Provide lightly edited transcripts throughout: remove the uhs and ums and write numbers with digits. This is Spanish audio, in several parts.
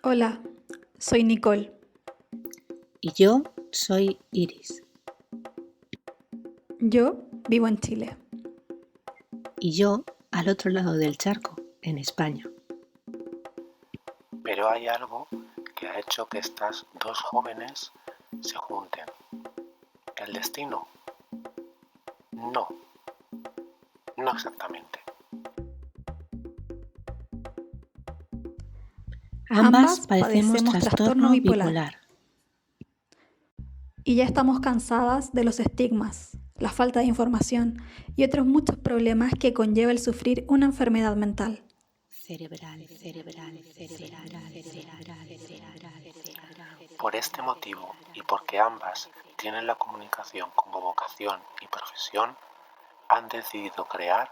Hola, soy Nicole. Y yo soy Iris. Yo vivo en Chile. Y yo al otro lado del charco, en España. Pero hay algo que ha hecho que estas dos jóvenes se junten. ¿El destino? No, no exactamente. Ambas padecemos trastorno bipolar. Y ya estamos cansadas de los estigmas, la falta de información y otros muchos problemas que conlleva el sufrir una enfermedad mental. Por este motivo y porque ambas tienen la comunicación como vocación y profesión, han decidido crear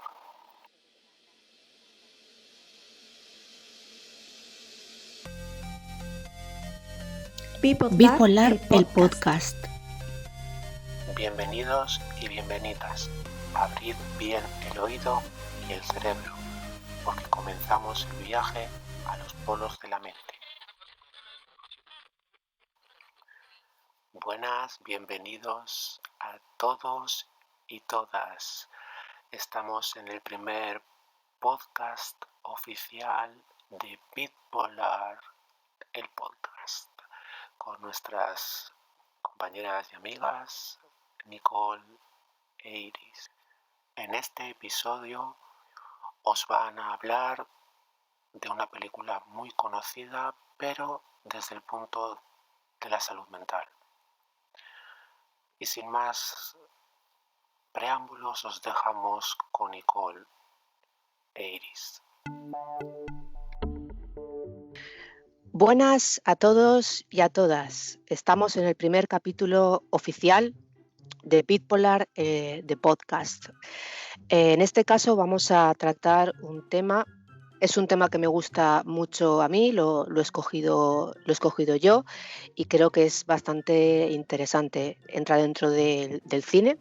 Bipolar, el podcast. Bienvenidos y bienvenidas. Abrid bien el oído y el cerebro, porque comenzamos el viaje a los polos de la mente. Buenas, bienvenidos a todos y todas. Estamos en el primer podcast oficial de Bipolar, el podcast, con nuestras compañeras y amigas Nicole e Iris. En este episodio os van a hablar de una película muy conocida, pero desde el punto de la salud mental. Y sin más preámbulos, os dejamos con Nicole e Iris. Buenas a todos y a todas. Estamos en el primer capítulo oficial de Bipolar, de podcast. En este caso vamos a tratar un tema. Es un tema que me gusta mucho a mí, lo he escogido yo y creo que es bastante interesante. Entra dentro del cine,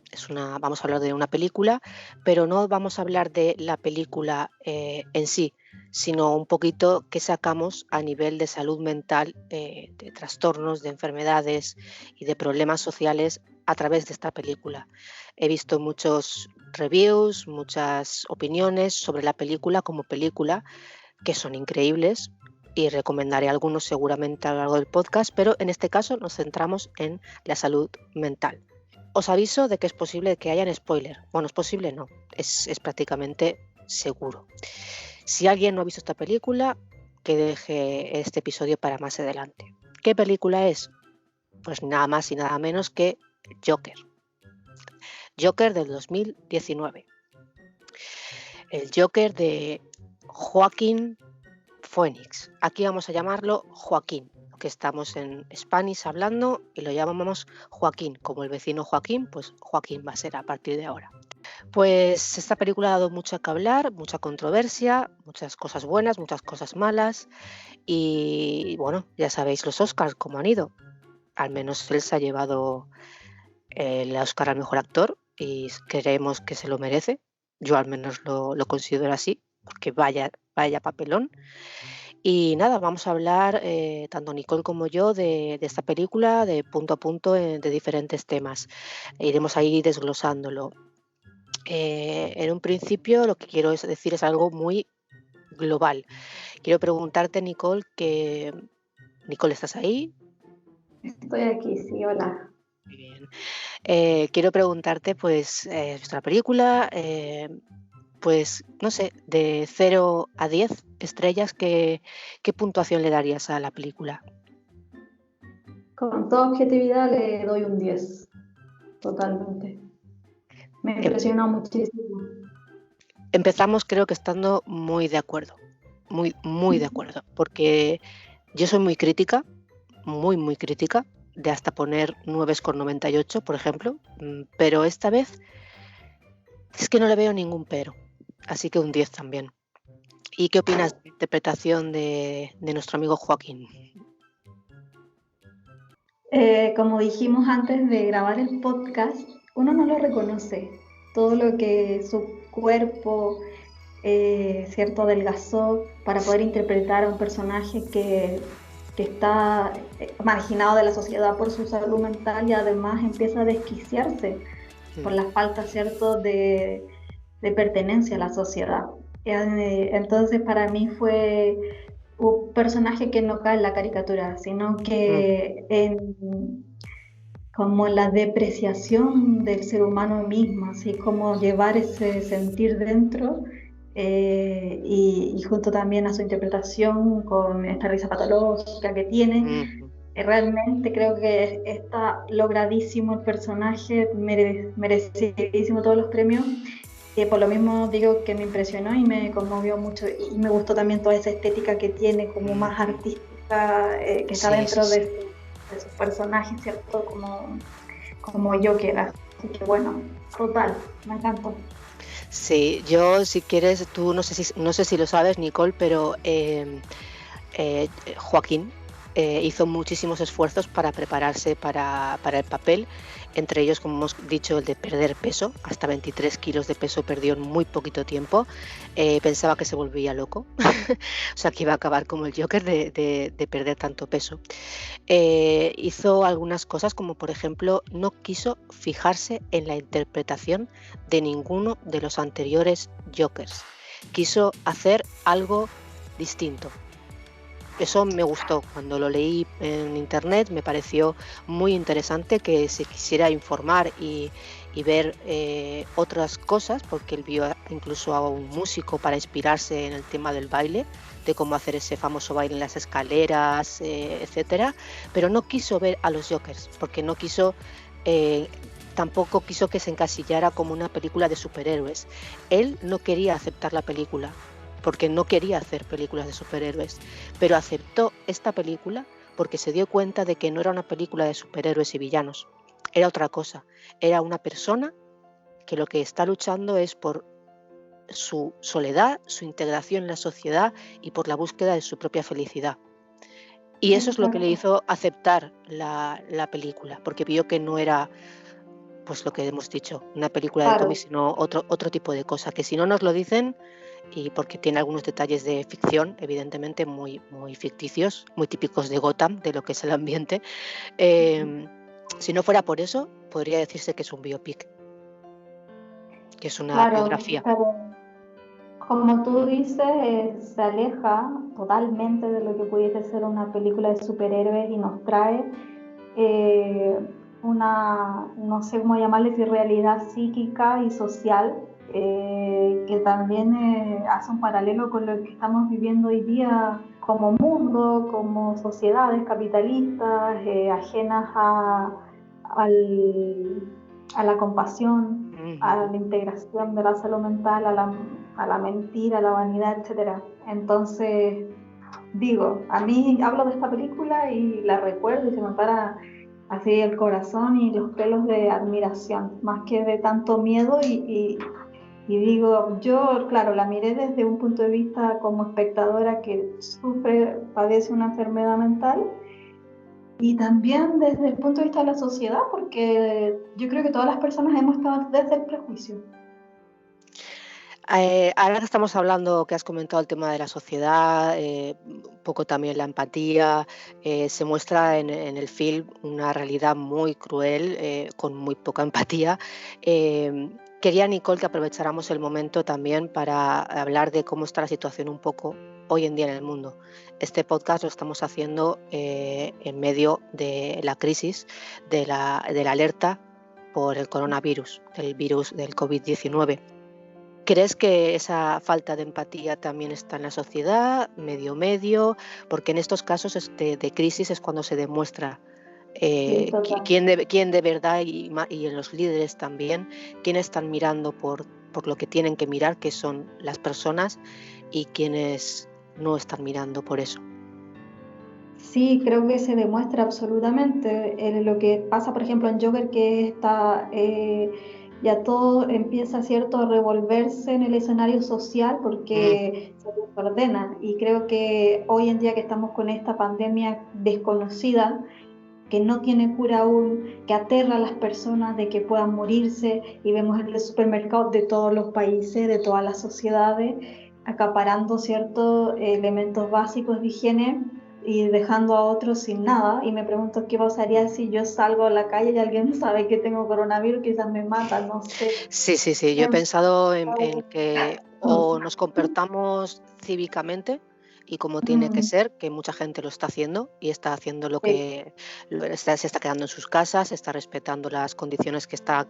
vamos a hablar de una película, pero no vamos a hablar de la película en sí, sino un poquito qué sacamos a nivel de salud mental, de trastornos, de enfermedades y de problemas sociales a través de esta película. He visto muchos reviews, muchas opiniones sobre la película como película, que son increíbles y recomendaré algunos seguramente a lo largo del podcast, pero en este caso nos centramos en la salud mental. Os aviso de que es posible que hayan spoiler. Bueno, es posible, no, es prácticamente seguro. Si alguien no ha visto esta película, que deje este episodio para más adelante. ¿Qué película es? Pues nada más y nada menos que Joker. Joker del 2019. El Joker de Joaquín Phoenix. Aquí vamos a llamarlo Joaquín, que estamos en Spanish hablando y lo llamamos Joaquín. Como el vecino Joaquín, pues Joaquín va a ser a partir de ahora. Pues esta película ha dado mucho que hablar, mucha controversia, muchas cosas buenas, muchas cosas malas y bueno, ya sabéis los Oscars cómo han ido. Al menos él se ha llevado el Oscar al mejor actor y creemos que se lo merece. Yo al menos lo considero así, porque vaya papelón. Y nada, vamos a hablar, tanto Nicole como yo, de esta película, de punto a punto, de diferentes temas. Iremos ahí desglosándolo. En un principio lo que quiero decir es algo muy global. Quiero preguntarte, Nicole, Nicole, ¿estás ahí? Estoy aquí, sí, hola. Muy bien. Quiero preguntarte, pues, nuestra película, pues, no sé, de 0 a 10 estrellas, ¿qué puntuación le darías a la película? Con toda objetividad le doy un 10, totalmente. Me impresionó muchísimo. Empezamos creo que estando muy de acuerdo, muy de acuerdo, porque yo soy muy crítica, muy crítica, de hasta poner 9,98, por ejemplo, pero esta vez es que no le veo ningún pero, así que un 10 también. ¿Y qué opinas de la interpretación de nuestro amigo Joaquín? Como dijimos antes de grabar el podcast, uno no lo reconoce. Todo lo que su cuerpo, cierto, adelgazó para poder interpretar a un personaje que que está marginado de la sociedad por su salud mental y además empieza a desquiciarse por la falta, ¿cierto?, de pertenencia a la sociedad. Entonces para mí fue un personaje que no cae en la caricatura, sino que como la depreciación del ser humano mismo, así como llevar ese sentir dentro, y junto también a su interpretación con esta risa patológica que tiene. Realmente creo que está logradísimo el personaje, merecidísimo todos los premios. Por lo mismo digo que me impresionó y me conmovió mucho, y me gustó también toda esa estética que tiene, como más artística, que está dentro de sus personajes, ¿cierto? Como Joker. Así que bueno, total, me encantó. Sí, yo si quieres, tú no sé si lo sabes, Nicole, pero Joaquín hizo muchísimos esfuerzos para prepararse para el papel, entre ellos, como hemos dicho, el de perder peso. Hasta 23 kilos de peso perdió en muy poquito tiempo. Pensaba que se volvía loco, o sea, que iba a acabar como el Joker de perder tanto peso. Hizo algunas cosas, como por ejemplo, no quiso fijarse en la interpretación de ninguno de los anteriores Jokers. Quiso hacer algo distinto. Eso me gustó. Cuando lo leí en internet me pareció muy interesante que se quisiera informar y ver otras cosas, porque él vio incluso a un músico para inspirarse en el tema del baile, de cómo hacer ese famoso baile en las escaleras, etcétera, pero no quiso ver a los Jokers, porque no quiso, tampoco quiso que se encasillara como una película de superhéroes. Él no quería aceptar la película, porque no quería hacer películas de superhéroes, pero aceptó esta película porque se dio cuenta de que no era una película de superhéroes y villanos, era otra cosa, era una persona que lo que está luchando es por su soledad, su integración en la sociedad y por la búsqueda de su propia felicidad. Y eso es lo que le hizo aceptar la película, porque vio que no era, pues lo que hemos dicho, una película de cómics, sino otro tipo de cosa, que si no nos lo dicen, y porque tiene algunos detalles de ficción, evidentemente muy, muy ficticios, muy típicos de Gotham, de lo que es el ambiente. Si no fuera por eso, podría decirse que es un biopic, que es una biografía. Pero como tú dices, se aleja totalmente de lo que pudiese ser una película de superhéroes y nos trae una, no sé cómo llamarle, si realidad psíquica y social, que también hace un paralelo con lo que estamos viviendo hoy día como mundo, como sociedades capitalistas, ajenas a la compasión, a la integración de la salud mental, a la mentira, a la vanidad, etc. Entonces, digo, a mí hablo de esta película y la recuerdo y se me para así el corazón y los pelos de admiración, más que de tanto miedo, y digo, yo, claro, la miré desde un punto de vista como espectadora que padece una enfermedad mental, y también desde el punto de vista de la sociedad, porque yo creo que todas las personas hemos estado desde el prejuicio. Ahora que estamos hablando, que has comentado el tema de la sociedad, un poco también la empatía, se muestra en el film una realidad muy cruel, con muy poca empatía. Quería, Nicole, que aprovecháramos el momento también para hablar de cómo está la situación un poco hoy en día en el mundo. Este podcast lo estamos haciendo en medio de la crisis, de la alerta por el coronavirus, el virus del COVID-19. ¿Crees que esa falta de empatía también está en la sociedad, medio? Porque en estos casos de crisis es cuando se demuestra quién de verdad, y en los líderes también, quién están mirando por lo que tienen que mirar, que son las personas, y quienes no están mirando por eso. Sí, creo que se demuestra absolutamente lo que pasa, por ejemplo, en Joker, que está... ya todo empieza, ¿cierto?, a revolverse en el escenario social porque se desordena, y creo que hoy en día que estamos con esta pandemia desconocida, que no tiene cura aún, que aterra a las personas de que puedan morirse, y vemos en el supermercado de todos los países, de todas las sociedades, acaparando ciertos elementos básicos de higiene, y dejando a otros sin nada. Y me pregunto qué pasaría si yo salgo a la calle y alguien sabe que tengo coronavirus, quizás me mata, no sé. Sí, yo he pensado en que o nos comportamos cívicamente y como tiene que Mm, ser, que mucha gente lo está haciendo y está haciendo lo sí, que se está quedando en sus casas, está respetando las condiciones que está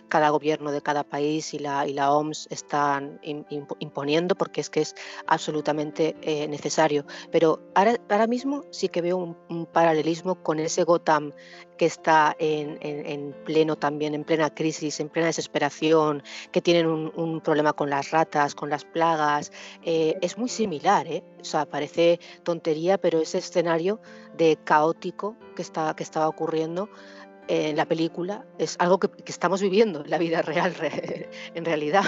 cada gobierno de cada país y la OMS están imponiendo, porque es que es absolutamente necesario. Pero ahora mismo sí que veo un paralelismo con ese Gotham que está en pleno también, en plena crisis, en plena desesperación, que tienen un problema con las ratas, con las plagas. Es muy similar, ¿eh? O sea, parece tontería, pero ese escenario de caótico que estaba ocurriendo en la película es algo que estamos viviendo en la vida real, en realidad.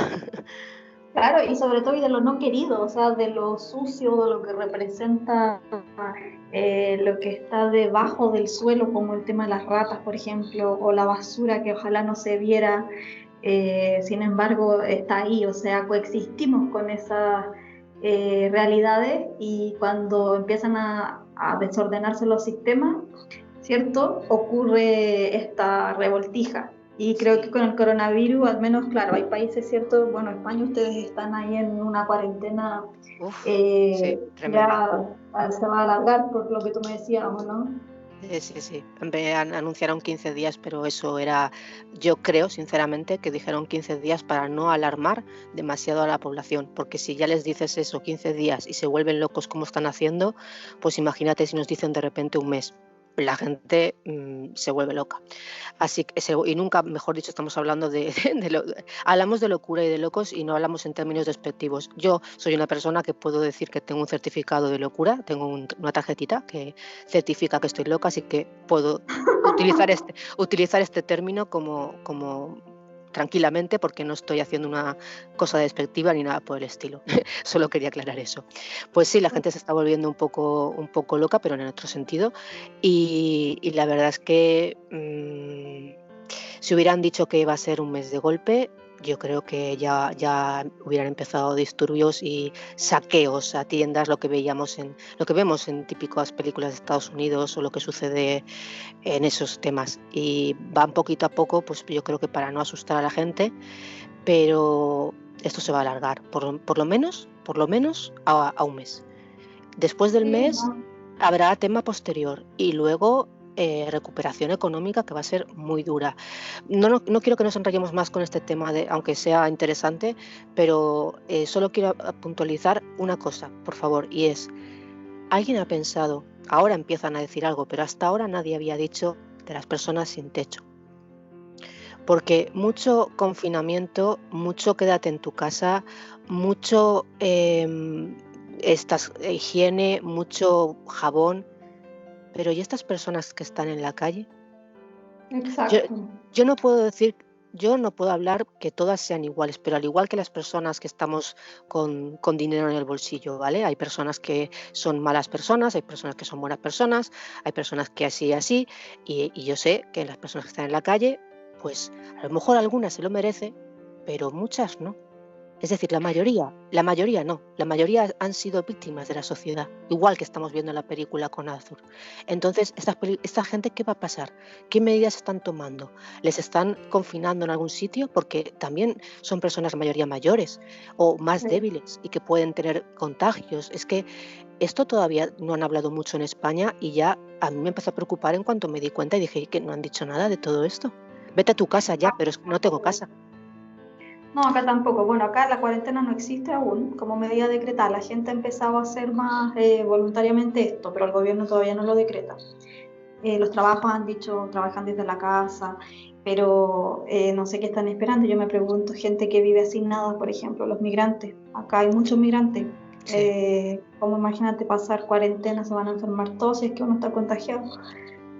claro, y sobre todo y de lo no querido, o sea, de lo sucio, de lo que representa lo que está debajo del suelo, como el tema de las ratas, por ejemplo, o la basura que ojalá no se viera, sin embargo está ahí, o sea, coexistimos con esas realidades y cuando empiezan a desordenarse los sistemas, ¿cierto? Ocurre esta revoltija. Y creo que Sí, con el coronavirus, al menos, claro, hay países, ¿cierto? Bueno, España, ustedes están ahí en una cuarentena, uf, sí, tremenda. ya se va a alargar por lo que tú me decías, ¿o no? Sí. Anunciaron 15 días, pero eso era, yo creo sinceramente que dijeron 15 días para no alarmar demasiado a la población, porque si ya les dices eso, 15 días, y se vuelven locos como están haciendo, pues imagínate si nos dicen de repente un mes. La gente se vuelve loca. Así que, y nunca, mejor dicho, estamos hablando hablamos de locura y de locos y no hablamos en términos despectivos. Yo soy una persona que puedo decir que tengo un certificado de locura, tengo una tarjetita que certifica que estoy loca, así que puedo utilizar este término como tranquilamente, porque no estoy haciendo una cosa despectiva ni nada por el estilo. Solo quería aclarar eso. Pues sí, la gente se está volviendo un poco loca, pero en otro sentido. Y la verdad es que si hubieran dicho que iba a ser un mes de golpe, yo creo que ya hubieran empezado disturbios y saqueos a tiendas, lo que vemos en típicas películas de Estados Unidos o lo que sucede en esos temas. Y van poquito a poco, pues yo creo que para no asustar a la gente, pero esto se va a alargar, por lo menos a un mes. Después del Sí, mes no. habrá tema posterior y luego recuperación económica que va a ser muy dura. No quiero que nos enrollemos más con este tema, aunque sea interesante, pero solo quiero puntualizar una cosa, por favor, y es, ¿alguien ha pensado, ahora empiezan a decir algo, pero hasta ahora nadie había dicho de las personas sin techo? Porque mucho confinamiento, mucho quédate en tu casa, mucho higiene, mucho jabón, pero ¿y estas personas que están en la calle? Yo, Exacto. yo no puedo decir, yo no puedo hablar que todas sean iguales, pero al igual que las personas que estamos con dinero en el bolsillo, ¿vale? Hay personas que son malas personas, hay personas que son buenas personas, hay personas que así, y yo sé que las personas que están en la calle, pues a lo mejor algunas se lo merece, pero muchas no. Es decir, la mayoría no, la mayoría han sido víctimas de la sociedad, igual que estamos viendo en la película con Arthur. Entonces, esta gente, ¿qué va a pasar? ¿Qué medidas están tomando? ¿Les están confinando en algún sitio? Porque también son personas la mayoría mayores o más Sí. débiles y que pueden tener contagios. Es que esto todavía no han hablado mucho en España y ya a mí me empezó a preocupar en cuanto me di cuenta y dije que no han dicho nada de todo esto. Vete a tu casa ya, pero es que no tengo casa. No, acá tampoco. Bueno, acá la cuarentena no existe aún como medida decretada. La gente ha empezado a hacer más voluntariamente esto, pero el gobierno todavía no lo decreta. Los trabajos han dicho, trabajan desde la casa, pero no sé qué están esperando. Yo me pregunto, gente que vive asignada, por ejemplo, los migrantes. Acá hay muchos migrantes. Sí. ¿Cómo imagínate pasar cuarentena? Se van a enfermar todos si es que uno está contagiado.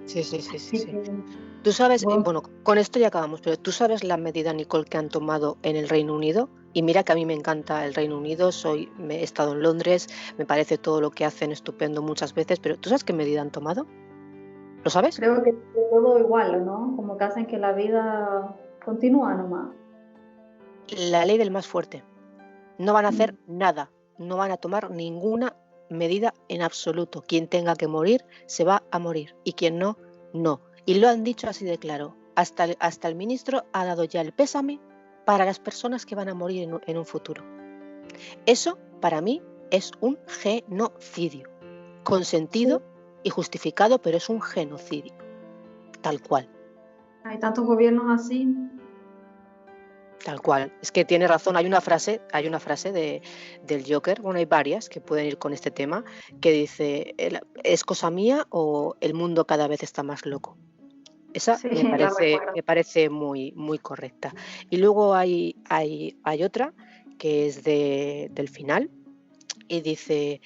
Así Sí. que, Tú sabes, bueno, bueno, con esto ya acabamos, pero tú sabes la medida, Nicole, que han tomado en el Reino Unido. Y mira que a mí me encanta el Reino Unido, he estado en Londres, me parece todo lo que hacen estupendo muchas veces, pero ¿tú sabes qué medida han tomado? ¿Lo sabes? creo que todo igual, ¿o no? Como que hacen que la vida continúa nomás. La ley del más fuerte. No van a Mm. hacer nada, no van a tomar ninguna medida en absoluto. Quien tenga que morir, se va a morir. Y quien no, no. Y lo han dicho así de claro. Hasta el ministro ha dado ya el pésame para las personas que van a morir en un futuro. Eso, para mí, es un genocidio. Consentido y justificado, pero es un genocidio. Tal cual. Hay tantos gobiernos así. Tal cual. Es que tiene razón. Hay una frase del Joker, bueno, hay varias que pueden ir con este tema, que dice, ¿es cosa mía o el mundo cada vez está más loco? Esa Sí, me parece muy, muy correcta. Y luego hay otra que es del final y dice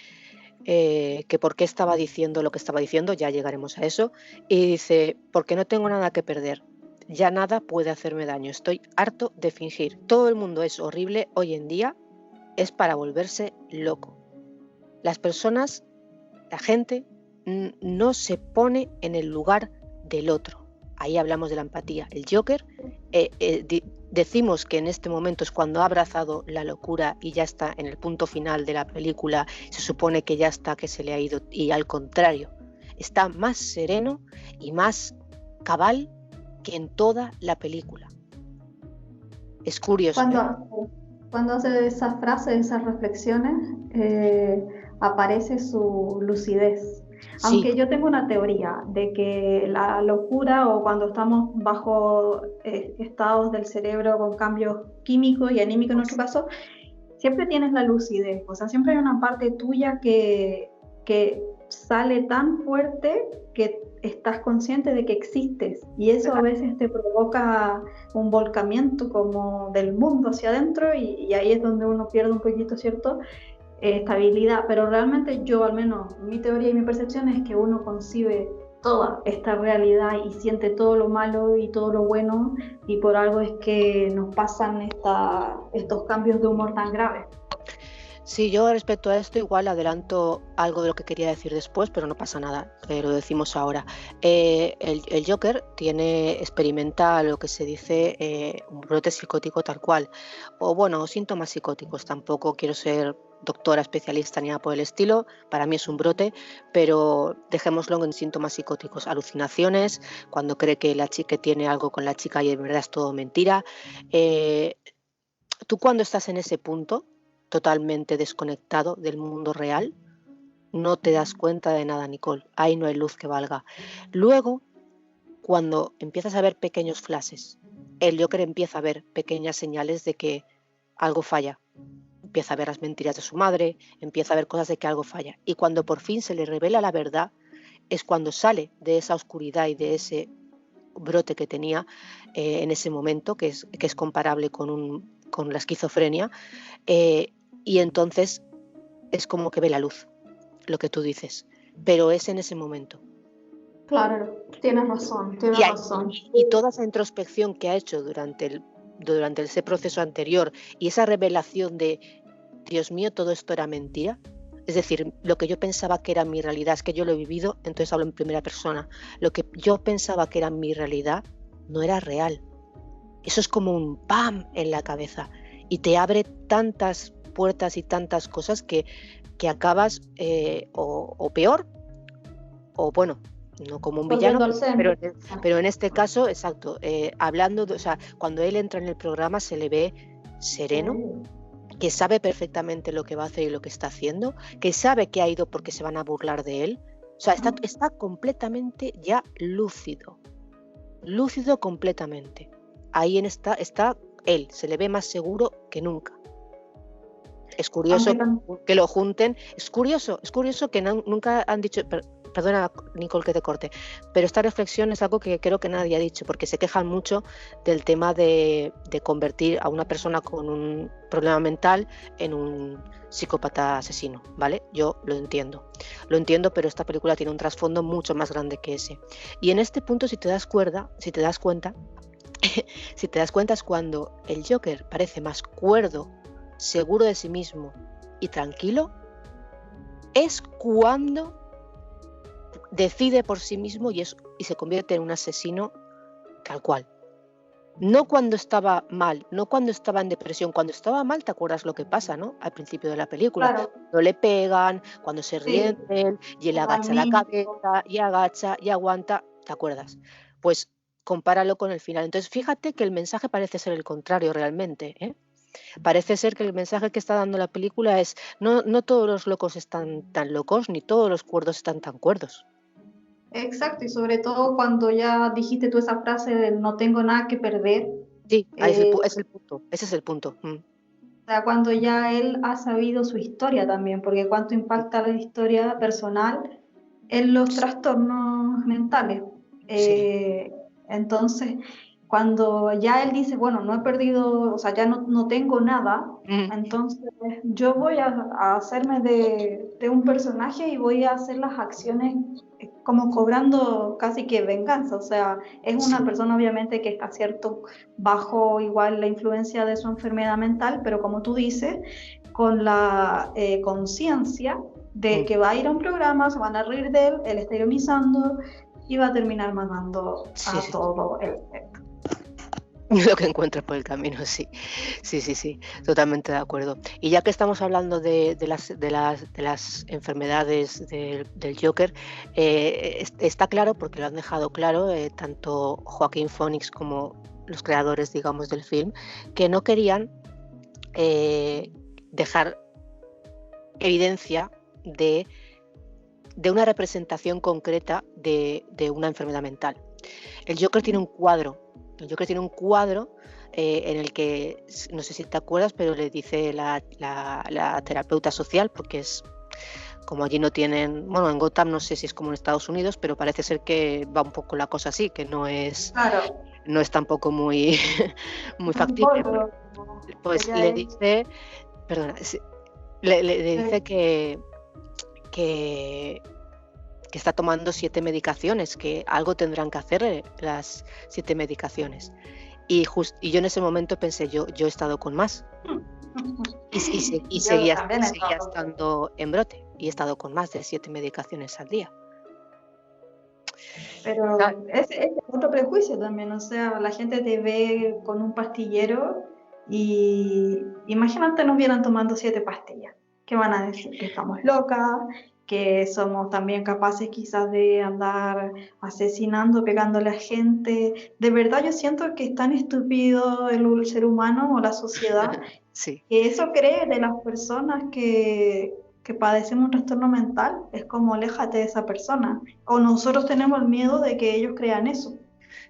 que por qué estaba diciendo lo que estaba diciendo, ya llegaremos a eso, y dice, porque no tengo nada que perder. Ya nada puede hacerme daño, estoy harto de fingir. Todo el mundo es horrible hoy en día, es para volverse loco. Las personas, la gente, no se pone en el lugar del otro. Ahí hablamos de la empatía. El Joker, decimos que en este momento es cuando ha abrazado la locura y ya está en el punto final de la película, se supone que ya está, que se le ha ido, y al contrario, está más sereno y más cabal que en toda la película. Es curioso. Cuando hace esas frases, esas reflexiones, aparece su lucidez. Sí. Aunque yo tengo una teoría de que la locura o cuando estamos bajo estados del cerebro con cambios químicos y anímicos en nuestro caso, siempre tienes la lucidez. O sea, siempre hay una parte tuya que sale tan fuerte que estás consciente de que existes y eso a veces te provoca un volcamiento como del mundo hacia adentro y ahí es donde uno pierde un poquito, ¿cierto? Estabilidad, pero realmente yo, al menos mi teoría y mi percepción es que uno concibe toda esta realidad y siente todo lo malo y todo lo bueno y por algo es que nos pasan estos cambios de humor tan graves. Sí, yo respecto a esto igual adelanto algo de lo que quería decir después, pero no pasa nada, lo decimos ahora. El Joker experimenta lo que se dice un brote psicótico tal cual, o bueno, síntomas psicóticos. Tampoco quiero ser doctora especialista ni nada por el estilo, para mí es un brote, pero dejémoslo en síntomas psicóticos, alucinaciones, cuando cree que la chica tiene algo con la chica y en verdad es todo mentira. Tú cuando estás en ese punto, totalmente desconectado del mundo real, no te das cuenta de nada, Nicole. Ahí no hay luz que valga. Luego, cuando empiezas a ver pequeños flashes, el Joker empieza a ver pequeñas señales de que algo falla. Empieza a ver las mentiras de su madre, empieza a ver cosas de que algo falla. Y cuando por fin se le revela la verdad, es cuando sale de esa oscuridad y de ese brote que tenía en ese momento, que es comparable con la esquizofrenia, y entonces es como que ve la luz, lo que tú dices, pero es en ese momento. Claro, tienes razón. Y toda esa introspección que ha hecho durante ese proceso anterior y esa revelación de, Dios mío, todo esto era mentira. Es decir, lo que yo pensaba que era mi realidad, es que yo lo he vivido, entonces hablo en primera persona. Lo que yo pensaba que era mi realidad no era real. Eso es como un ¡pam! En la cabeza y te abre tantas puertas y tantas cosas que acabas o peor o bueno, no como un villano, pero en este caso, exacto, hablando, o sea, cuando él entra en el programa se le ve sereno, que sabe perfectamente lo que va a hacer y lo que está haciendo, que sabe que ha ido porque se van a burlar de él, o sea, está completamente ya lúcido completamente. Ahí está él, se le ve más seguro que nunca. Es curioso que lo junten, es curioso que nunca han dicho, perdona Nicole que te corte, pero esta reflexión es algo que creo que nadie ha dicho, porque se quejan mucho del tema de convertir a una persona con un problema mental en un psicópata asesino, ¿vale? Yo lo entiendo, pero esta película tiene un trasfondo mucho más grande que ese. Y en este punto, si te das cuenta, es cuando el Joker parece más cuerdo, seguro de sí mismo y tranquilo, es cuando decide por sí mismo y se convierte en un asesino tal cual. No cuando estaba mal, no cuando estaba en depresión. Cuando estaba mal, ¿te acuerdas lo que pasa, no? Al principio de la película. Claro, No le pegan, cuando se ríen sí, de él y él como agacha la amigo. cabeza y agacha y aguanta, ¿te acuerdas? Pues compáralo con el final. Entonces, fíjate que el mensaje parece ser el contrario realmente, ¿eh? Parece ser que el mensaje que está dando la película es: no todos los locos están tan locos, ni todos los cuerdos están tan cuerdos. Exacto, y sobre todo cuando ya dijiste tú esa frase de no tengo nada que perder, Sí, ahí eh, es el punto, ese es el punto. o sea, cuando ya él ha sabido su historia también, porque cuánto impacta la historia personal en los trastornos mentales. Sí. Eh, entonces, cuando ya él dice, bueno, no he perdido, o sea, ya no tengo nada, Mm, entonces yo voy a hacerme de un personaje y voy a hacer las acciones como cobrando casi que venganza. O sea, es una sí. persona obviamente que está cierto bajo igual la influencia de su enfermedad mental, pero como tú dices, con la conciencia de Mm. que va a ir a un programa, se van a reír de él, él está ironizando y va a terminar matando Sí, a sí, sí. todo el... Lo que encuentres por el camino, sí. Sí, sí, sí, totalmente de acuerdo. Y ya que estamos hablando de las enfermedades del Joker, está claro, porque lo han dejado claro, tanto Joaquín Phoenix como los creadores, digamos, del film, que no querían dejar evidencia de una representación concreta de una enfermedad mental. El Joker tiene un cuadro. El Joker tiene un cuadro en el que, no sé si te acuerdas, pero le dice la terapeuta social, porque es como allí no tienen, bueno, en Gotham no sé si es como en Estados Unidos, pero parece ser que va un poco la cosa así, que no es Claro, tampoco muy, muy un factible. polvo, Pues ella le es... dice, perdona, le dice que está tomando 7 medicaciones, que algo tendrán que hacer las 7 medicaciones. Y yo en ese momento pensé, yo he estado con más. Y Yo seguía, también he seguía estado. estando en brote. Y he estado con más de 7 medicaciones al día. Ah, Pero es otro prejuicio también, o sea, la gente te ve con un pastillero y imagínate nos vieran tomando 7 pastillas. ¿Qué van a decir? Que estamos locas, que somos también capaces quizás de andar asesinando, pegándole a gente. De verdad yo siento que es tan estúpido el ser humano o la sociedad sí, que eso cree de las personas que padecemos un trastorno mental, es como aléjate de esa persona. O nosotros tenemos el miedo de que ellos crean eso.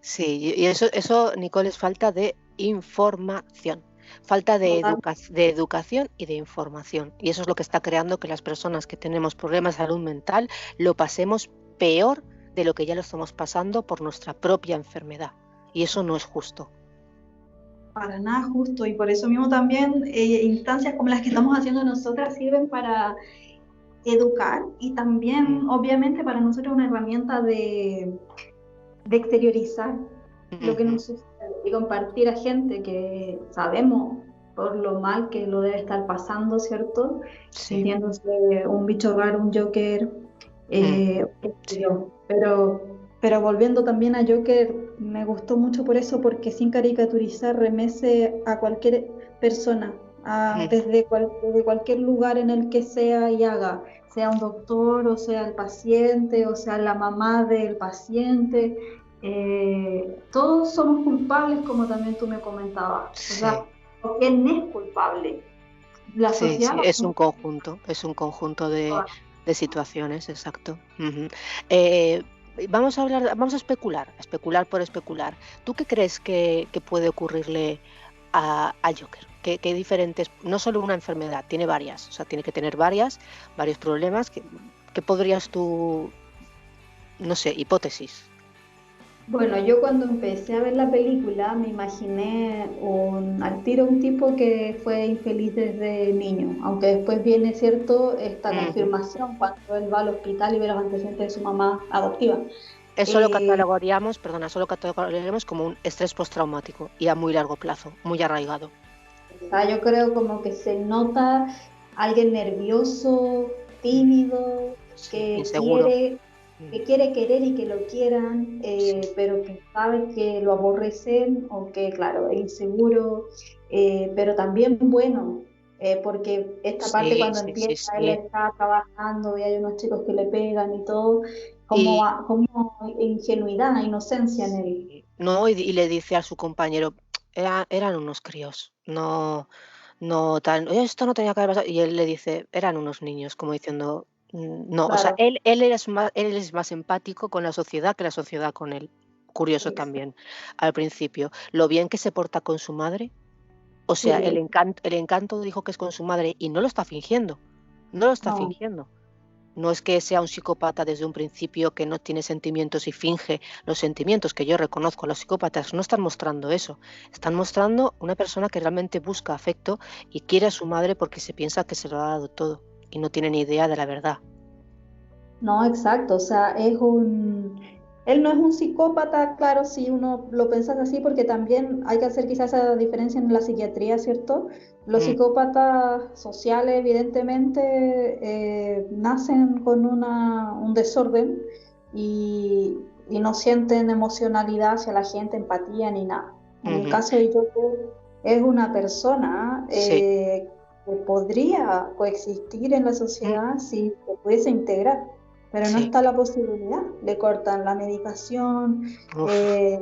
sí. Y eso, Nicole, es falta de información. Falta Total. de educación y de información. Y eso es lo que está creando que las personas que tenemos problemas de salud mental lo pasemos peor de lo que ya lo estamos pasando por nuestra propia enfermedad. Y eso no es justo. Para nada justo. Y por eso mismo también instancias como las que estamos haciendo nosotras sirven para educar y Mm, también obviamente para nosotros una herramienta de exteriorizar lo que ujú. nos sucede y compartir a gente que sabemos por lo mal que lo debe estar pasando, ¿cierto? Sí. Sintiéndose un bicho raro, un Joker, Mm, qué sé sí. yo. Pero volviendo también a Joker, me gustó mucho por eso, porque sin caricaturizar remece a cualquier persona, Mm, desde cualquier lugar en el que sea y haga, sea un doctor, o sea el paciente, o sea la mamá del paciente. Todos somos culpables, como también tú me comentabas. O sea, sí. ¿quién es culpable? La Sí, sociedad. sí, es un conjunto de situaciones, exacto. Ujú. Eh, vamos a especular por especular. ¿Tú qué crees que puede ocurrirle a Joker? ¿Qué diferentes, no solo una enfermedad, tiene varias, o sea, tiene que tener varios problemas. ¿Qué podrías tú, no sé, hipótesis? Bueno, yo cuando empecé a ver la película me imaginé al tiro un tipo que fue infeliz desde niño, aunque después viene, cierto, esta Ujú. confirmación cuando él va al hospital y ve los antecedentes de su mamá adoptiva. Eso lo Eh, catalogaríamos, perdona, eso lo catalogaríamos como un estrés postraumático y a muy largo plazo, muy arraigado. o sea, yo creo como que se nota alguien nervioso, Mm, tímido, sí, que inseguro. quiere, que quiere querer y que lo quieran, pero que sabe que lo aborrecen o que, claro, es inseguro, pero también bueno, porque esta parte Sí, cuando sí, sí, empieza, él sí. está trabajando y hay unos chicos que le pegan y todo, Y, como ingenuidad, inocencia en él. no, y le dice a su compañero, eran unos críos, no, no tan, esto no tenía que haber pasado. Y él le dice, eran unos niños, como diciendo, no, o sea, Claro, él es más empático con la sociedad que la sociedad con él. Curioso exacto. también, al principio. Lo bien que se porta con su madre, o sea, Sí, el encanto dijo que es con su madre y no lo está fingiendo, no lo está no. fingiendo. No es que sea un psicópata desde un principio que no tiene sentimientos y finge los sentimientos, que yo reconozco. Los psicópatas no están mostrando eso. Están mostrando una persona que realmente busca afecto y quiere a su madre porque se piensa que se lo ha dado todo y no tiene ni idea de la verdad. No, exacto, o sea, él no es un psicópata, claro, si uno lo piensa así, porque también hay que hacer quizás esa diferencia en la psiquiatría, ¿cierto? Los Mm, psicópatas sociales, evidentemente, nacen con un desorden y no sienten emocionalidad hacia la gente, empatía ni nada. En el ujú. caso de Joker, es una persona Sí, que podría coexistir en la mm, sociedad si se pudiese integrar, pero no sí. está la posibilidad. Le cortan la medicación, Uf. eh,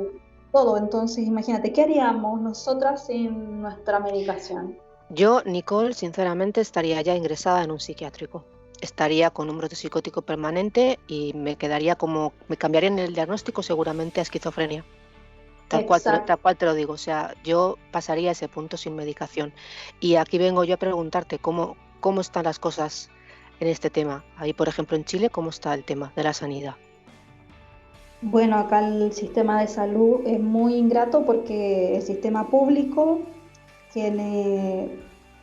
todo. Entonces, imagínate, ¿qué haríamos nosotras sin nuestra medicación? Yo, Nicole, sinceramente estaría ya ingresada en un psiquiátrico. Estaría con un brote psicótico permanente y me cambiarían el diagnóstico seguramente a esquizofrenia. Exacto. Tal cual te lo digo, o sea, yo pasaría ese punto sin medicación. Y aquí vengo yo a preguntarte cómo están las cosas en este tema. Ahí, por ejemplo, en Chile, ¿cómo está el tema de la sanidad? Bueno, acá el sistema de salud es muy ingrato porque el sistema público tiene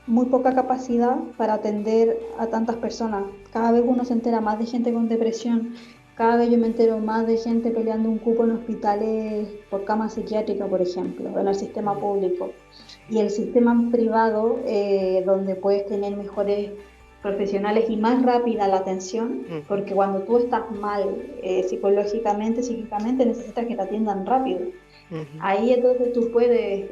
muy poca capacidad para atender a tantas personas. Cada vez uno se entera más de gente con depresión, cada vez yo me entero más de gente peleando un cupo en hospitales por cama psiquiátrica, por ejemplo, en el sistema Mm, público. Y sí. el sistema privado, donde puedes tener mejores profesionales y más rápida la atención, Ujú, porque cuando tú estás mal psicológicamente, psíquicamente, necesitas que te atiendan rápido. ujú. Ahí es donde tú puedes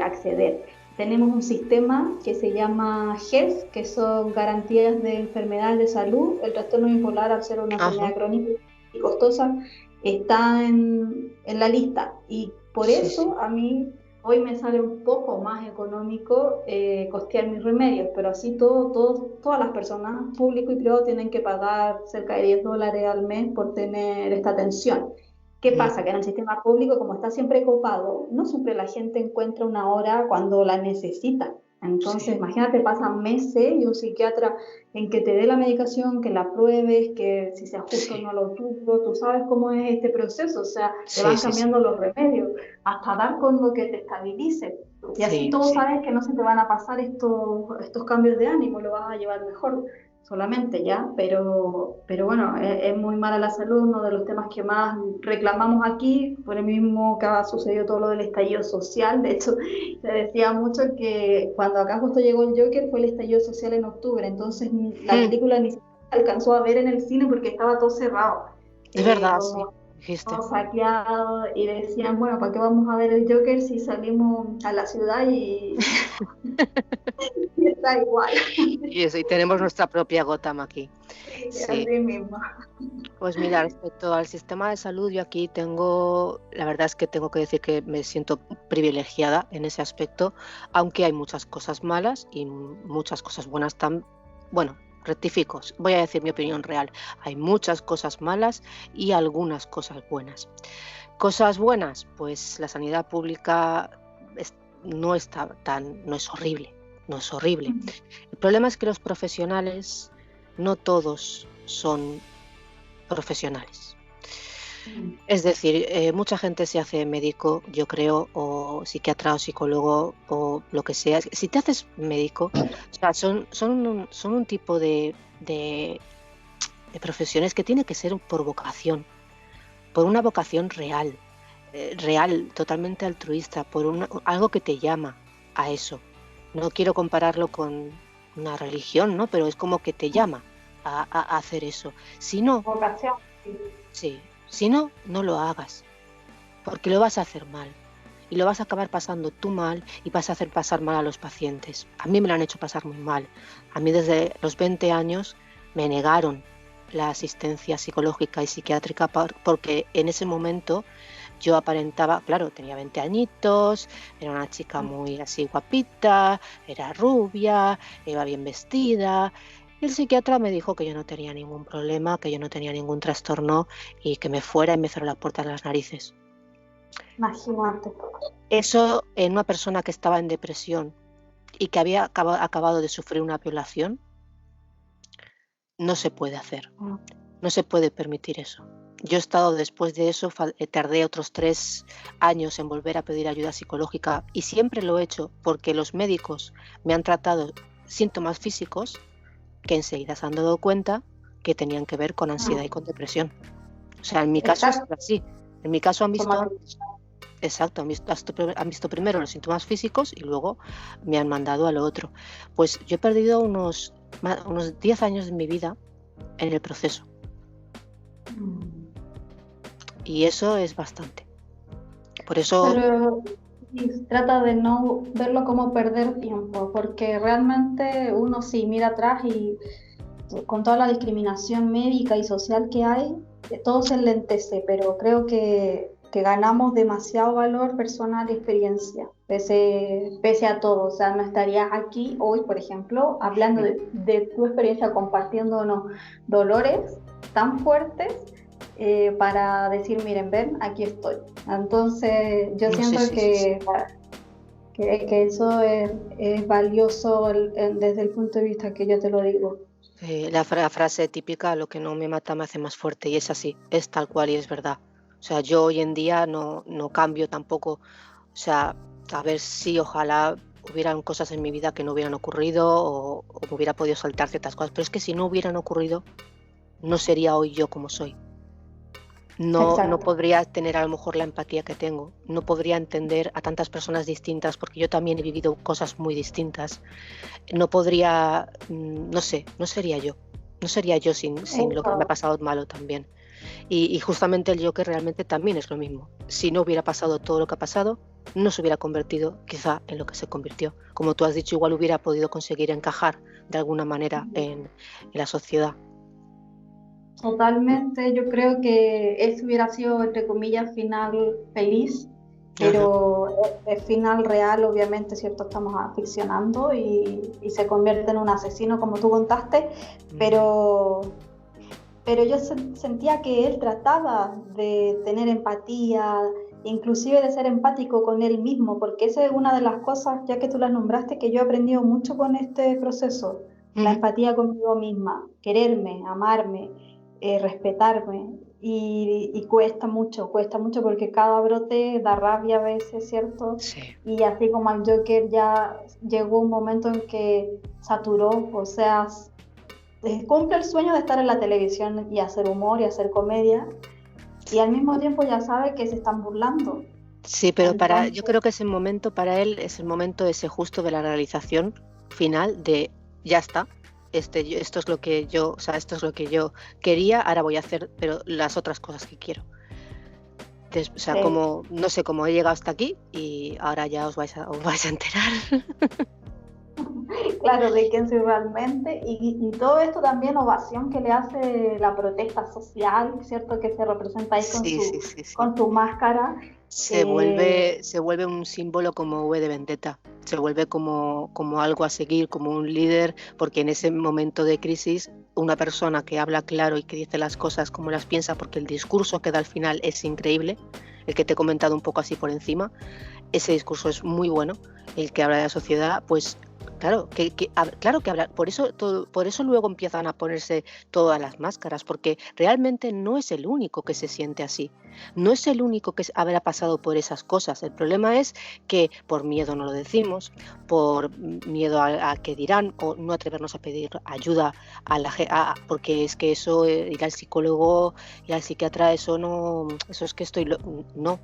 acceder. Tenemos un sistema que se llama GES, que son garantías de enfermedades de salud. El trastorno bipolar, al ser una Ajá, enfermedad crónica y costosa, está en la lista. Y por sí, sí. eso a mí hoy me sale un poco más económico costear mis remedios, pero así todas las personas, público y privado, tienen que pagar cerca de $10 al mes por tener esta atención. ¿Qué pasa? Ujú, Que en el sistema público, como está siempre copado, no siempre la gente encuentra una hora cuando la necesita. Entonces, sí, imagínate, pasan meses y un psiquiatra en que te dé la medicación, que la pruebes, que si se ajusta o sí, no a lo tuyo, tú sabes cómo es este proceso, o sea, te sí, van sí, sí, cambiando los remedios hasta dar con lo que te estabilice. Y así sí, todos sí. sabes que no se te van a pasar estos cambios de ánimo, lo vas a llevar mejor solamente ya, pero bueno, es muy mala la salud, uno de los temas que más reclamamos aquí, por el mismo que ha sucedido todo lo del estallido social. De hecho, se decía mucho que cuando acá justo llegó el Joker fue el estallido social en octubre, entonces la Mm, película ni siquiera se alcanzó a ver en el cine porque estaba todo cerrado, es verdad, sí, como dijiste. todo saqueado, y decían, bueno, ¿para qué vamos a ver el Joker si salimos a la ciudad y está igual? Y eso, y tenemos nuestra propia Gotham aquí. Sí, Sí. así mismo. Pues mira, respecto al sistema de salud, yo aquí tengo, la verdad es que tengo que decir que me siento privilegiada en ese aspecto, aunque hay muchas cosas malas y muchas cosas buenas también. Bueno, rectifico, voy a decir mi opinión real. Hay muchas cosas malas y algunas cosas buenas. Cosas buenas, pues la sanidad pública no está no es horrible, no es horrible. El problema es que los profesionales, no todos son profesionales. Es decir, mucha gente se hace médico, yo creo, o psiquiatra o psicólogo o lo que sea. Si te haces médico, o sea, son un tipo de profesiones que tiene que ser por vocación, por una vocación real, real, totalmente altruista, por algo que te llama a eso. No quiero compararlo con una religión, ¿no? Pero es como que te llama a hacer eso. Si no, Vocación. Sí. Si no, no lo hagas, porque lo vas a hacer mal. Y lo vas a acabar pasando tú mal y vas a hacer pasar mal a los pacientes. A mí me lo han hecho pasar muy mal. A mí desde los 20 años me negaron la asistencia psicológica y psiquiátrica porque en ese momento yo aparentaba, claro, tenía 20 añitos, era una chica muy así guapita, era rubia, iba bien vestida. Y el psiquiatra me dijo que yo no tenía ningún problema, que yo no tenía ningún trastorno y que me fuera y me cerró la puerta de las narices. Imagínate. Eso en una persona que estaba en depresión y que había acabado de sufrir una violación, no se puede hacer. No se puede permitir eso. Yo he estado después de eso, tardé otros 3 años en volver a pedir ayuda psicológica y siempre lo he hecho porque los médicos me han tratado síntomas físicos que enseguida se han dado cuenta que tenían que ver con ansiedad y con depresión. O sea, en mi caso es así. En mi caso han visto... Exacto, han visto primero los síntomas físicos y luego me han mandado a lo otro. Pues yo he perdido unos 10 años de mi vida en el proceso. Y eso es bastante. Por eso... Pero trata de no verlo como perder tiempo, porque realmente uno sí mira atrás y con toda la discriminación médica y social que hay, todo se enlentece, pero creo que ganamos demasiado valor personal y experiencia, pese a todo. O sea, no estarías aquí hoy, por ejemplo, hablando de tu experiencia, compartiéndonos dolores tan fuertes para decir, miren, ven, aquí estoy. Entonces, yo siento que eso es valioso desde el punto de vista que yo te lo digo. La frase típica, lo que no me mata me hace más fuerte, y es así, es tal cual y es verdad. O sea, yo hoy en día no cambio tampoco. O sea, a ver si ojalá hubieran cosas en mi vida que no hubieran ocurrido o me hubiera podido saltar ciertas cosas. Pero es que si no hubieran ocurrido, no sería hoy yo como soy. No podría tener a lo mejor la empatía que tengo. No podría entender a tantas personas distintas porque yo también he vivido cosas muy distintas. No podría, no sé, no sería yo. No sería yo sin lo que me ha pasado malo también. Y justamente el Joker realmente también es lo mismo. Si no hubiera pasado todo lo que ha pasado, no se hubiera convertido quizá en lo que se convirtió. Como tú has dicho, igual hubiera podido conseguir encajar de alguna manera en la sociedad. Totalmente, yo creo que ese hubiera sido, entre comillas, final feliz, pero el final real, obviamente, cierto, estamos ficcionando y se convierte en un asesino, como tú contaste, pero yo sentía que él trataba de tener empatía, inclusive de ser empático con él mismo, porque esa es una de las cosas, ya que tú las nombraste, que yo he aprendido mucho con este proceso, la empatía conmigo misma, quererme, amarme, respetarme, y cuesta mucho porque cada brote da rabia a veces, ¿cierto? Sí. Y así como al Joker ya llegó un momento en que saturó, o sea, cumple el sueño de estar en la televisión y hacer humor y hacer comedia, y al mismo tiempo ya sabe que se están burlando. Sí, pero yo creo que ese momento para él es el momento ese justo de la realización final de ya está. Esto es lo que yo, o sea, esto es lo que yo quería, ahora voy a hacer, pero las otras cosas que quiero. Entonces, o sea, sí. Como no sé cómo he llegado hasta aquí y ahora ya os vais a enterar. Claro, de quién soy realmente, y todo esto también ovación que le hace la protesta social, ¿cierto? Que se representa ahí con su máscara. Se vuelve un símbolo como V de Vendetta, se vuelve como algo a seguir, como un líder, porque en ese momento de crisis una persona que habla claro y que dice las cosas como las piensa, porque el discurso que da al final es increíble, el que te he comentado un poco así por encima, ese discurso es muy bueno, el que habla de la sociedad, pues claro que habla, por eso luego empiezan a ponerse todas las máscaras, porque realmente no es el único que se siente así, no es el único que habrá pasado por esas cosas. El problema es que por miedo no lo decimos, por miedo a que dirán, o no atrevernos a pedir ayuda a la gente, porque es que eso, ir al psicólogo y al psiquiatra, eso es que no,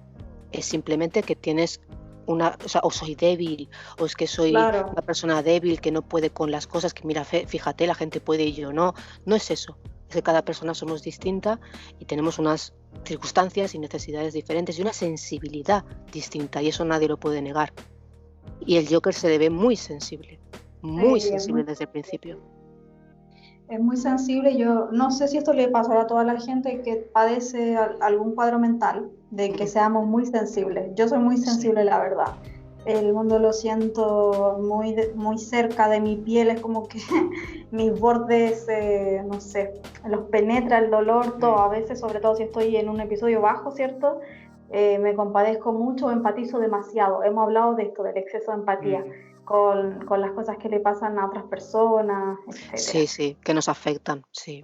es simplemente que tienes o soy débil, o es que soy una persona débil que no puede con las cosas, que mira, fíjate, la gente puede y yo no es eso. Es que cada persona somos distinta y tenemos unas circunstancias y necesidades diferentes y una sensibilidad distinta, y eso nadie lo puede negar. Y el Joker se le ve muy sensible desde el principio. Es muy sensible. Yo no sé si esto le pasará a toda la gente que padece algún cuadro mental, de que seamos muy sensibles. Yo soy muy sensible, la verdad. El mundo lo siento muy cerca de mi piel, es como que mis bordes, no sé, los penetra el dolor, todo. A veces, sobre todo si estoy en un episodio bajo, ¿cierto? Me compadezco mucho, empatizo demasiado. Hemos hablado de esto, del exceso de empatía. Con las cosas que le pasan a otras personas, etc. Sí, que nos afectan, sí.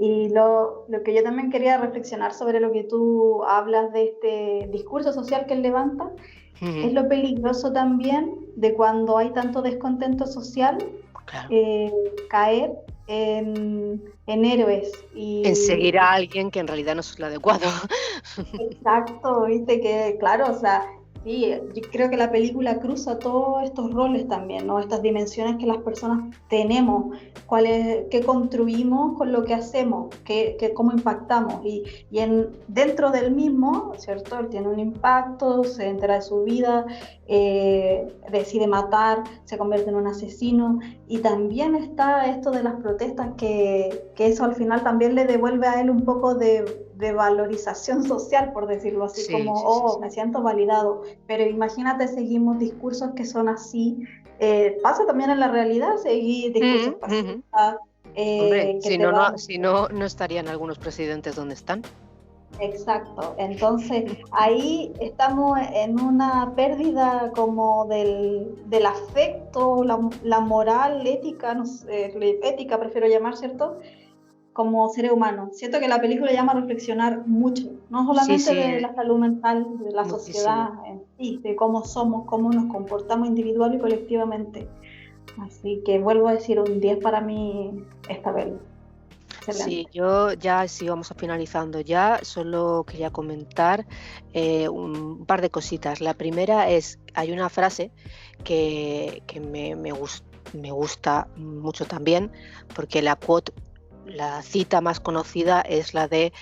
Y lo que yo también quería reflexionar sobre lo que tú hablas de este discurso social que él levanta, es lo peligroso también de cuando hay tanto descontento social, claro. Caer en héroes. En seguir a alguien que en realidad no es lo adecuado. Exacto, viste que, claro, o sea, sí, yo creo que la película cruza todos estos roles también, ¿no? Estas dimensiones que las personas tenemos, qué construimos con lo que hacemos, cómo impactamos. Dentro del mismo, ¿cierto? Él tiene un impacto, se entera de su vida, decide matar, se convierte en un asesino. Y también está esto de las protestas, que eso al final también le devuelve a él un poco de valorización social, por decirlo así, sí. Me siento validado. Pero imagínate, seguimos discursos que son así. Pasa también en la realidad, seguir discursos pacifistas. Hombre, si no estarían algunos presidentes donde están. Exacto, entonces ahí estamos en una pérdida como del afecto, la moral, ética, no sé, ética prefiero llamar, ¿cierto? Como seres humanos. Siento que la película llama a reflexionar mucho, no solamente de la salud mental, de la sociedad en sí, de cómo somos, cómo nos comportamos individual y colectivamente. Así que vuelvo a decir, un 10 para mí esta película. Excelente. Sí, yo ya, sí, vamos a finalizando ya, solo quería comentar un par de cositas. La primera es, hay una frase que me gusta mucho también, porque la cita más conocida es la de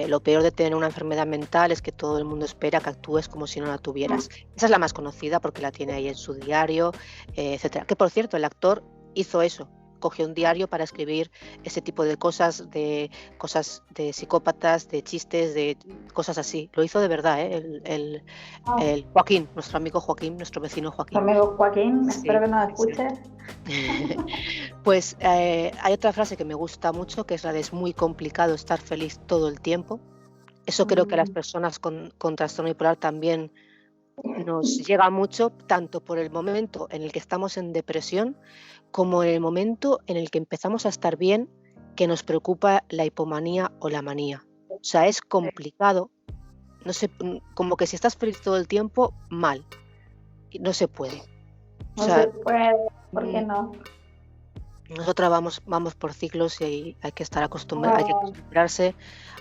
lo peor de tener una enfermedad mental es que todo el mundo espera que actúes como si no la tuvieras. Esa es la más conocida porque la tiene ahí en su diario, etcétera. Que por cierto, el actor hizo eso. Cogió un diario para escribir ese tipo de cosas de psicópatas, de chistes, de cosas así. Lo hizo de verdad, el Joaquín, nuestro amigo Joaquín, nuestro vecino Joaquín. Nuestro amigo Joaquín, sí, espero que nos escuche. Sí. Pues hay otra frase que me gusta mucho, que es la de es muy complicado estar feliz todo el tiempo. Eso creo que a las personas con trastorno bipolar también nos llega mucho, tanto por el momento en el que estamos en depresión, como en el momento en el que empezamos a estar bien, que nos preocupa la hipomanía o la manía. O sea, es complicado, no sé, como que si estás feliz todo el tiempo, mal, no se puede. No se puede, ¿por qué no? Nosotras vamos por ciclos y hay que estar acostumbrados, hay que acostumbrarse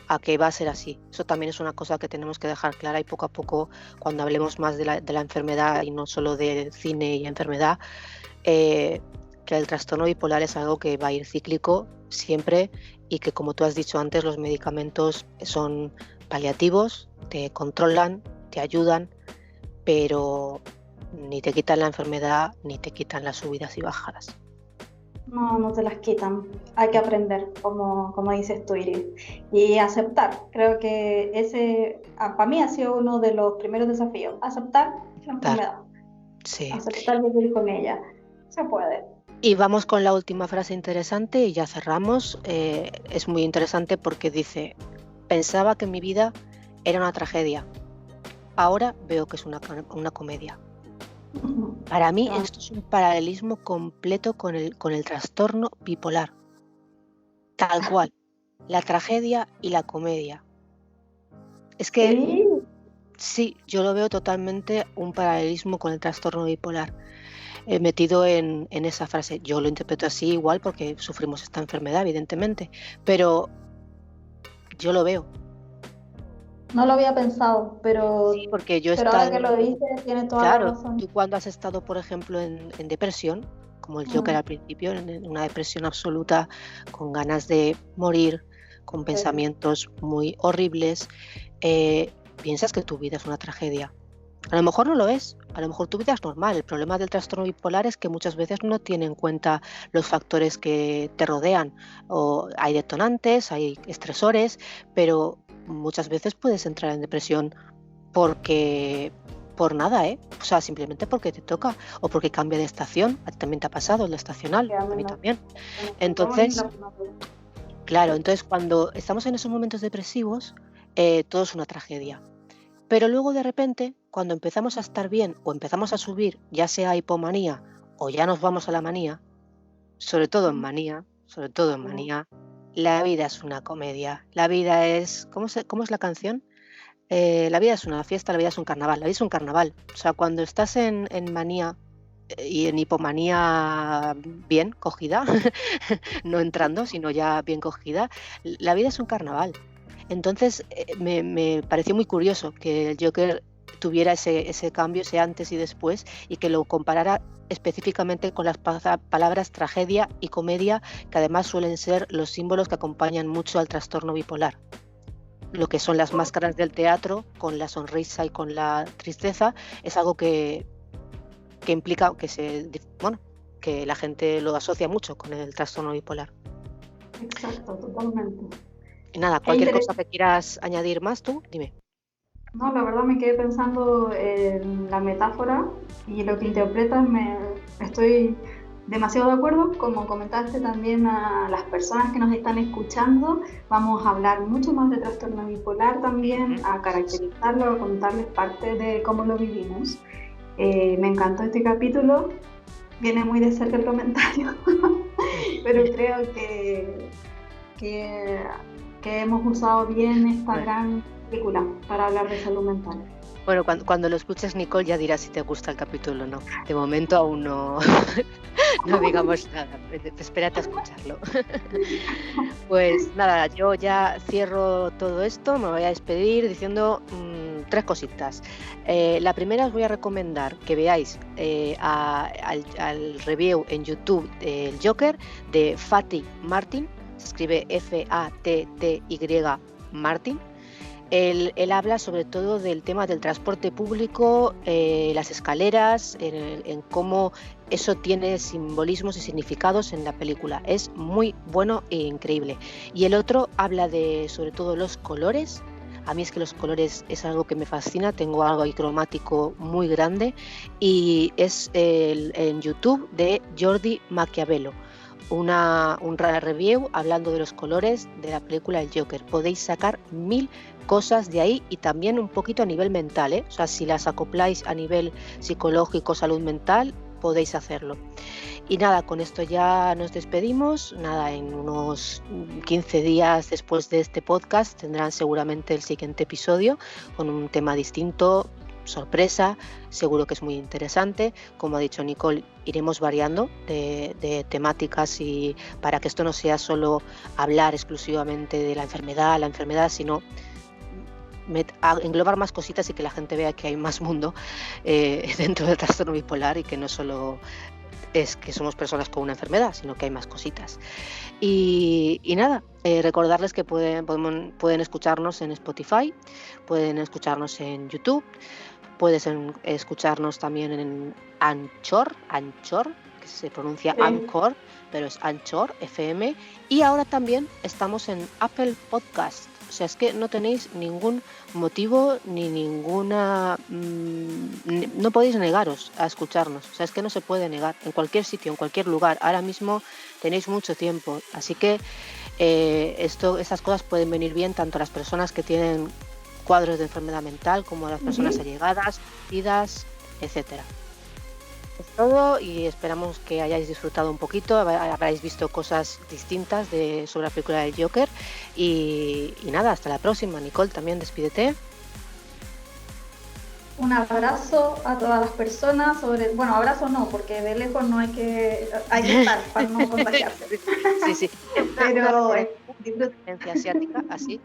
a que va a ser así. Eso también es una cosa que tenemos que dejar clara, y poco a poco, cuando hablemos más de la enfermedad y no solo de cine y enfermedad, que el trastorno bipolar es algo que va a ir cíclico siempre, y que, como tú has dicho antes, los medicamentos son paliativos, te controlan, te ayudan, pero ni te quitan la enfermedad ni te quitan las subidas y bajadas. No te las quitan. Hay que aprender, como dices tú, Iris, y aceptar. Creo que ese, para mí, ha sido uno de los primeros desafíos. Aceptar la enfermedad. Sí. Aceptar vivir con ella. Se puede. Y vamos con la última frase interesante y ya cerramos. Es muy interesante porque dice: pensaba que mi vida era una tragedia. Ahora veo que es una comedia. Para mí esto es un paralelismo completo con el trastorno bipolar. Tal cual. La tragedia y la comedia. Es que sí, yo lo veo totalmente un paralelismo con el trastorno bipolar. Metido en esa frase. Yo lo interpreto así igual porque sufrimos esta enfermedad, evidentemente, pero yo lo veo. No lo había pensado, pero sí, porque yo ahora que lo dices, tiene toda la razón. Tú cuando has estado, por ejemplo, en depresión, como el Joker al principio, en una depresión absoluta, con ganas de morir, con pensamientos muy horribles, piensas que tu vida es una tragedia. A lo mejor no lo es, a lo mejor tu vida es normal. El problema del trastorno bipolar es que muchas veces no tiene en cuenta los factores que te rodean. O hay detonantes, hay estresores, pero muchas veces puedes entrar en depresión por nada, o sea, simplemente porque te toca o porque cambia de estación. A ti también te ha pasado, en la estacional, a mí también. Entonces, claro, entonces cuando estamos en esos momentos depresivos, todo es una tragedia. Pero luego de repente, cuando empezamos a estar bien o empezamos a subir, ya sea hipomanía o ya nos vamos a la manía, sobre todo en manía, la vida es una comedia. La vida es, ¿cómo es la canción? La vida es una fiesta, la vida es un carnaval. La vida es un carnaval. O sea, cuando estás en manía y en hipomanía bien cogida, no entrando, sino ya bien cogida, la vida es un carnaval. Entonces me pareció muy curioso que el Joker tuviera ese cambio, ese antes y después, y que lo comparara específicamente con las palabras tragedia y comedia, que además suelen ser los símbolos que acompañan mucho al trastorno bipolar. Lo que son las máscaras del teatro, con la sonrisa y con la tristeza, es algo que implica que la gente lo asocia mucho con el trastorno bipolar. Exacto, totalmente. Y nada, cualquier cosa que quieras añadir más tú, dime. No, la verdad me quedé pensando en la metáfora y lo que interpretas, estoy demasiado de acuerdo. Como comentaste también a las personas que nos están escuchando, vamos a hablar mucho más de trastorno bipolar también, a caracterizarlo, a contarles parte de cómo lo vivimos. Me encantó este capítulo, viene muy de cerca el comentario, pero creo que hemos usado bien esta gran película para hablar de salud mental. Bueno, cuando lo escuches, Nicole, ya dirás si te gusta el capítulo o no. De momento aún no, no digamos nada, espérate a escucharlo. Pues nada, yo ya cierro todo esto, me voy a despedir diciendo 3 cositas. La primera, os voy a recomendar que veáis al review en YouTube del Joker de Fatty Martin, se escribe Fatty Martin. Él habla sobre todo del tema del transporte público, las escaleras, en cómo eso tiene simbolismos y significados en la película. Es muy bueno e increíble. Y el otro habla de sobre todo los colores. A mí es que los colores es algo que me fascina, tengo algo ahí cromático muy grande, y es en YouTube de Jordi Maquiavelo. Un review hablando de los colores de la película El Joker. Podéis sacar 1000 cosas de ahí, y también un poquito a nivel mental, O sea, si las acopláis a nivel psicológico, salud mental, podéis hacerlo. Y nada, con esto ya nos despedimos. Nada, en unos 15 días después de este podcast tendrán seguramente el siguiente episodio con un tema distinto, sorpresa, seguro que es muy interesante. Como ha dicho Nicole, iremos variando de temáticas, y para que esto no sea solo hablar exclusivamente de la enfermedad, sino englobar más cositas y que la gente vea que hay más mundo dentro del trastorno bipolar, y que no solo es que somos personas con una enfermedad, sino que hay más cositas. Y nada, recordarles que pueden escucharnos en Spotify, pueden escucharnos en YouTube, pueden escucharnos también en Anchor, que se pronuncia Anchor, pero es Anchor FM, y ahora también estamos en Apple Podcast. O sea, es que no tenéis ningún motivo ni ninguna... no podéis negaros a escucharnos. O sea, es que no se puede negar. En cualquier sitio, en cualquier lugar. Ahora mismo tenéis mucho tiempo. Así que estas cosas pueden venir bien tanto a las personas que tienen cuadros de enfermedad mental como a las personas allegadas, conocidas, etcétera. Es todo, y esperamos que hayáis disfrutado un poquito, habréis visto cosas distintas sobre la película del Joker, y nada, hasta la próxima. Nicole, también despídete. Un abrazo a todas las personas, bueno, abrazo no, porque de lejos no hay que estar para no contagiarse. Sí. Pero diferencia asiática, así,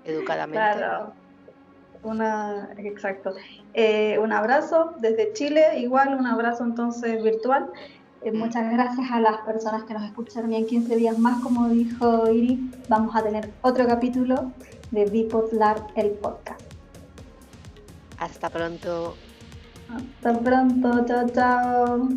educadamente. Claro. Exacto. Un abrazo desde Chile, igual un abrazo entonces virtual. Muchas gracias a las personas que nos escucharon y en 15 días más, como dijo Iris, vamos a tener otro capítulo de Bipodlar, el podcast. Hasta pronto. Hasta pronto, chao, chao.